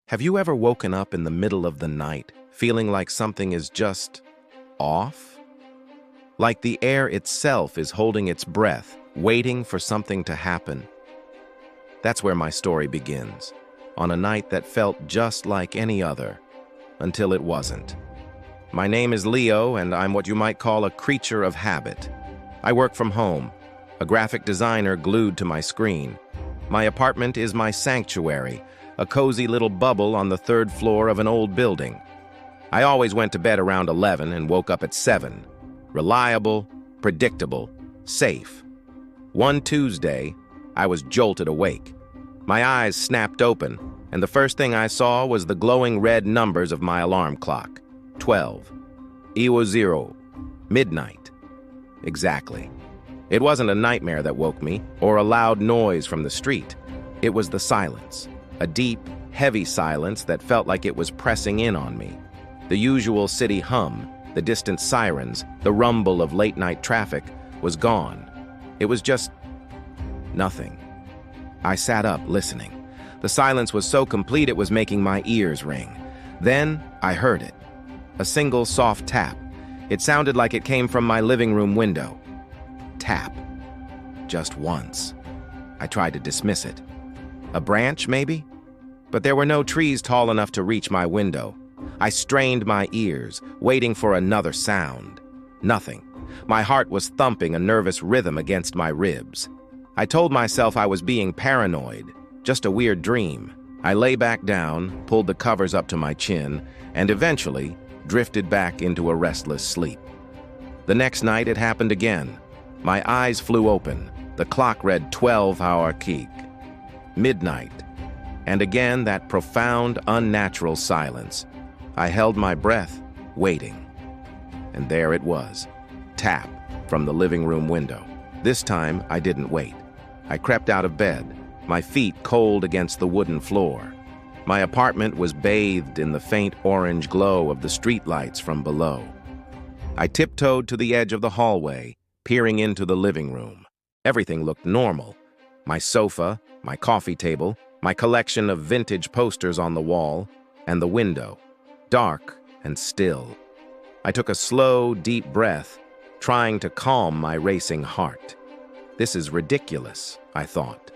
Have you ever woken up in the middle of the night feeling like something is just off? Like the air itself is holding its breath, waiting for something to happen? That's where my story begins, on a night that felt just like any other, until it wasn't. My name is Leo, and I'm what you might call a creature of habit. I work from home, a graphic designer glued to my screen. My apartment is my sanctuary, a cozy little bubble on the third floor of an old building. I always went to bed around 11 and woke up at 7. Reliable, predictable, safe. One Tuesday, I was jolted awake. My eyes snapped open, and the first thing I saw was the glowing red numbers of my alarm clock. 12. Iwo 0. Midnight. Exactly. It wasn't a nightmare that woke me, or a loud noise from the street. It was the silence. A deep, heavy silence that felt like it was pressing in on me. The usual city hum, the distant sirens, the rumble of late-night traffic was gone. It was just nothing. I sat up, listening. The silence was so complete it was making my ears ring. Then I heard it. A single soft tap. It sounded like it came from my living room window. Tap. Just once. I tried to dismiss it. A branch, maybe? But there were no trees tall enough to reach my window. I strained my ears, waiting for another sound. Nothing. My heart was thumping a nervous rhythm against my ribs. I told myself I was being paranoid, just a weird dream. I lay back down, pulled the covers up to my chin, and eventually drifted back into a restless sleep. The next night it happened again. My eyes flew open. The clock read 12-hour keek. Midnight. And again that profound, unnatural silence. I held my breath, waiting. And there it was. Tap from the living room window. This time I didn't wait. I crept out of bed, my feet cold against the wooden floor. My apartment was bathed in the faint orange glow of the streetlights from below. I tiptoed to the edge of the hallway, peering into the living room. Everything looked normal. My sofa, my coffee table, my collection of vintage posters on the wall, and the window, dark and still. I took a slow, deep breath, trying to calm my racing heart. This is ridiculous, I thought.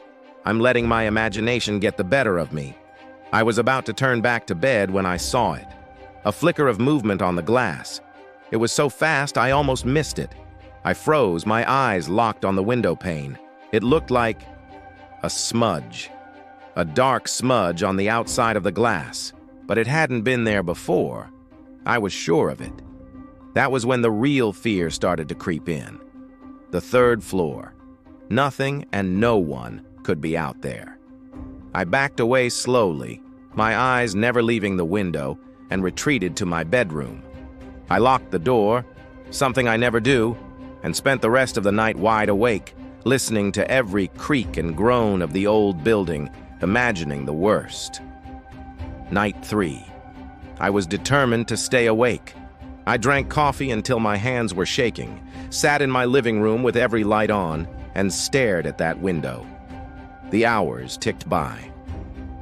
I'm letting my imagination get the better of me. I was about to turn back to bed when I saw it. A flicker of movement on the glass. It was so fast I almost missed it. I froze, my eyes locked on the window pane. It looked like a smudge. A dark smudge on the outside of the glass. But it hadn't been there before. I was sure of it. That was when the real fear started to creep in. The third floor. Nothing and no one could be out there. I backed away slowly, my eyes never leaving the window, and retreated to my bedroom. I locked the door, something I never do, and spent the rest of the night wide awake, listening to every creak and groan of the old building, imagining the worst. Night 3. I was determined to stay awake. I drank coffee until my hands were shaking, sat in my living room with every light on, and stared at that window. The hours ticked by.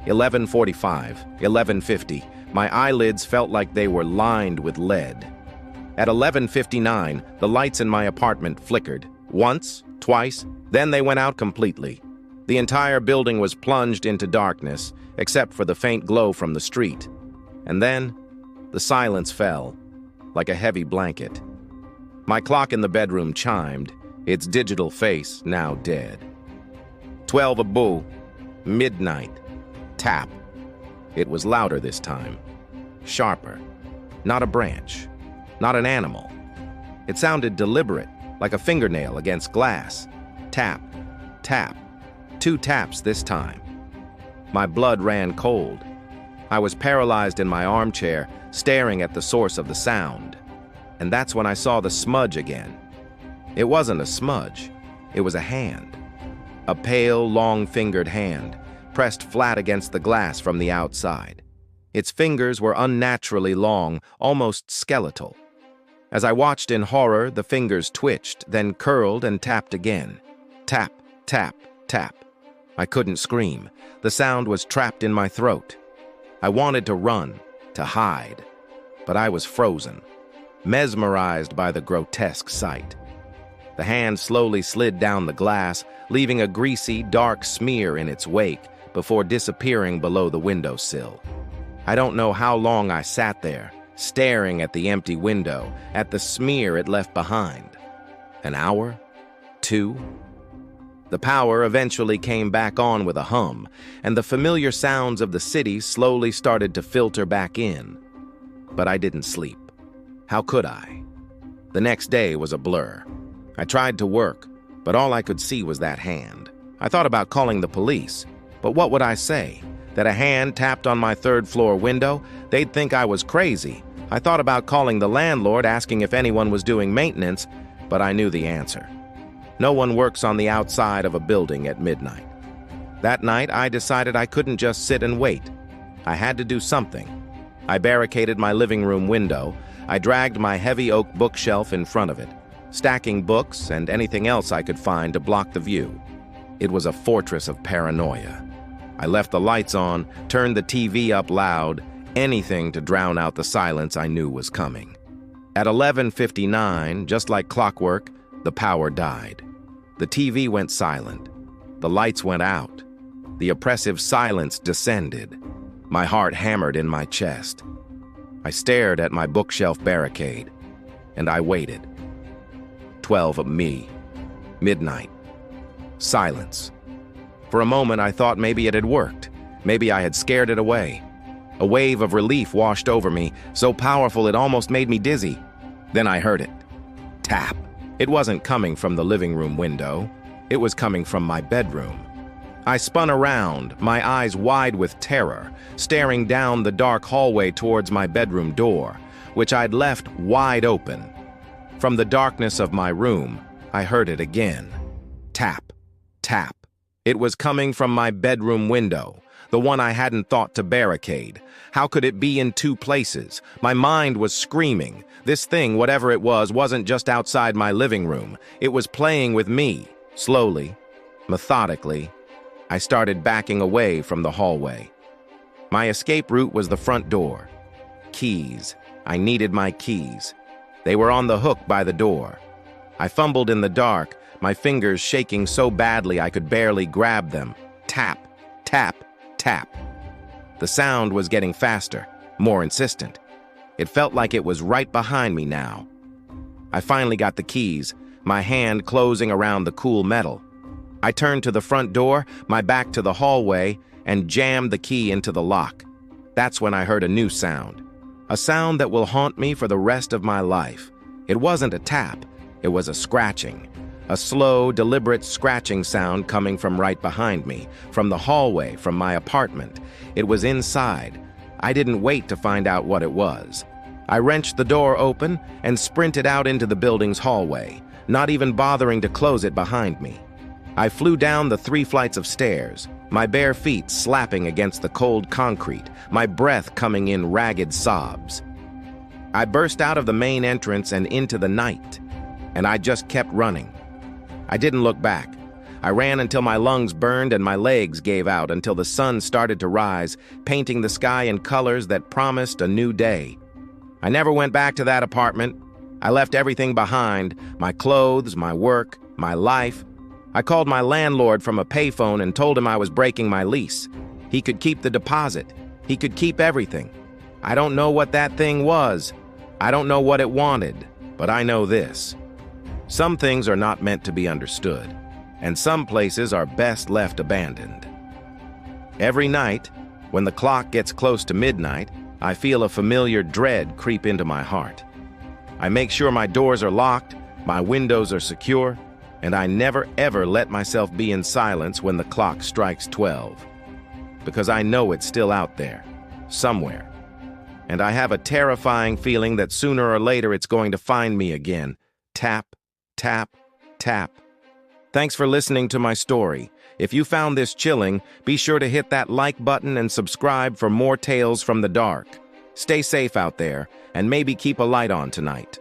11:45, 11:50, my eyelids felt like they were lined with lead. At 11:59, the lights in my apartment flickered. Once, twice, then they went out completely. The entire building was plunged into darkness, except for the faint glow from the street. And then, the silence fell, like a heavy blanket. My clock in the bedroom chimed, its digital face now dead. 12 abu, midnight, tap. It was louder this time, sharper. Not a branch, not an animal. It sounded deliberate, like a fingernail against glass. Tap, tap, 2 taps this time. My blood ran cold. I was paralyzed in my armchair, staring at the source of the sound. And that's when I saw the smudge again. It wasn't a smudge, it was a hand. A pale, long-fingered hand, pressed flat against the glass from the outside. Its fingers were unnaturally long, almost skeletal. As I watched in horror, the fingers twitched, then curled and tapped again. Tap, tap, tap. I couldn't scream. The sound was trapped in my throat. I wanted to run, to hide, but I was frozen, mesmerized by the grotesque sight. The hand slowly slid down the glass, leaving a greasy, dark smear in its wake before disappearing below the windowsill. I don't know how long I sat there, staring at the empty window, at the smear it left behind. An hour? 2? The power eventually came back on with a hum, and the familiar sounds of the city slowly started to filter back in. But I didn't sleep. How could I? The next day was a blur. I tried to work, but all I could see was that hand. I thought about calling the police, but what would I say? That a hand tapped on my third-floor window? They'd think I was crazy. I thought about calling the landlord, asking if anyone was doing maintenance, but I knew the answer. No one works on the outside of a building at midnight. That night, I decided I couldn't just sit and wait. I had to do something. I barricaded my living room window. I dragged my heavy oak bookshelf in front of it, stacking books and anything else I could find to block the view. It was a fortress of paranoia. I left the lights on, turned the TV up loud, anything to drown out the silence I knew was coming. At 11:59, just like clockwork, the power died. The TV went silent. The lights went out. The oppressive silence descended. My heart hammered in my chest. I stared at my bookshelf barricade, and I waited. 12 of me. Midnight. Silence. For a moment, I thought maybe it had worked. Maybe I had scared it away. A wave of relief washed over me, so powerful it almost made me dizzy. Then I heard it. Tap. It wasn't coming from the living room window. It was coming from my bedroom. I spun around, my eyes wide with terror, staring down the dark hallway towards my bedroom door, which I'd left wide open. From the darkness of my room, I heard it again. Tap, tap. It was coming from my bedroom window, the one I hadn't thought to barricade. How could it be in 2 places? My mind was screaming. This thing, whatever it was, wasn't just outside my living room. It was playing with me. Slowly, methodically, I started backing away from the hallway. My escape route was the front door. Keys. I needed my keys. They were on the hook by the door. I fumbled in the dark, my fingers shaking so badly I could barely grab them. Tap, tap, tap. The sound was getting faster, more insistent. It felt like it was right behind me now. I finally got the keys, my hand closing around the cool metal. I turned to the front door, my back to the hallway, and jammed the key into the lock. That's when I heard a new sound. A sound that will haunt me for the rest of my life. It wasn't a tap, it was a scratching. A slow, deliberate scratching sound coming from right behind me, from the hallway, from my apartment. It was inside. I didn't wait to find out what it was. I wrenched the door open and sprinted out into the building's hallway, not even bothering to close it behind me. I flew down the 3 flights of stairs, my bare feet slapping against the cold concrete, my breath coming in ragged sobs. I burst out of the main entrance and into the night, and I just kept running. I didn't look back. I ran until my lungs burned and my legs gave out, until the sun started to rise, painting the sky in colors that promised a new day. I never went back to that apartment. I left everything behind, my clothes, my work, my life. I called my landlord from a payphone and told him I was breaking my lease. He could keep the deposit. He could keep everything. I don't know what that thing was. I don't know what it wanted, but I know this. Some things are not meant to be understood, and some places are best left abandoned. Every night, when the clock gets close to midnight, I feel a familiar dread creep into my heart. I make sure my doors are locked, my windows are secure, and I never ever let myself be in silence when the clock strikes 12. Because I know it's still out there, somewhere. And I have a terrifying feeling that sooner or later it's going to find me again. Tap, tap, tap. Thanks for listening to my story. If you found this chilling, be sure to hit that like button and subscribe for more tales from the dark. Stay safe out there, and maybe keep a light on tonight.